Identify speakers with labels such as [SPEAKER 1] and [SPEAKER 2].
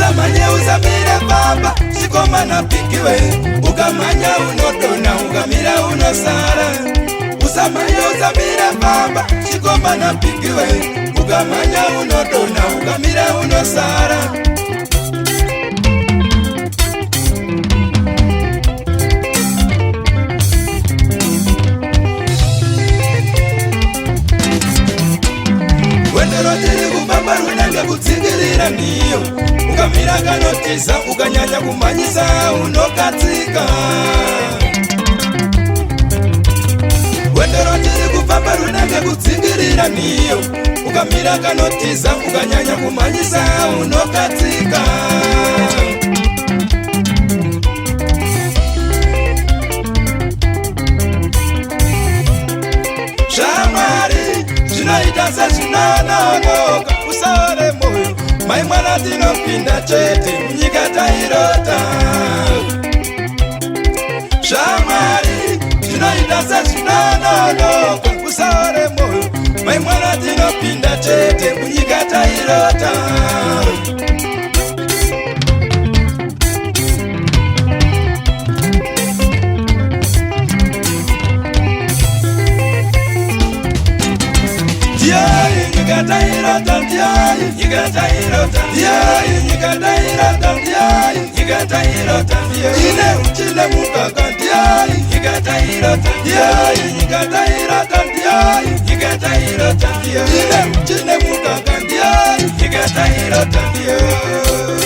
[SPEAKER 1] usamanye uzamire baba sikoma na pikiwe ukamanya unodona ukamira unosara usamanye uzamire baba sikoma na pikiwe ukamanya unodona ukamira unosara Wenderotiri kubamba runanga kutsingirira niyo ukamira kanotisa ukanyanya kumanyisa unokatsika Wenderotiri kubamba runanga kutsingirira niyo ukamira kanotisa ukanyanya kumanyisa unokatsika Shamari zvinoita sezvinononoka usaore moyo mai mwana tinopinda chete munyika tairota Shamari zvinoita sezvinononoka usaore moyo mai mwana tinopinda chete munyika tairota Ine uchile mukaka ndiyayi Yigatairota ndiyayi Yigatairota ndiyayi Yigatairota ndiyayi Ine uchile mukaka ndiyayi Yigatairota ndiyayi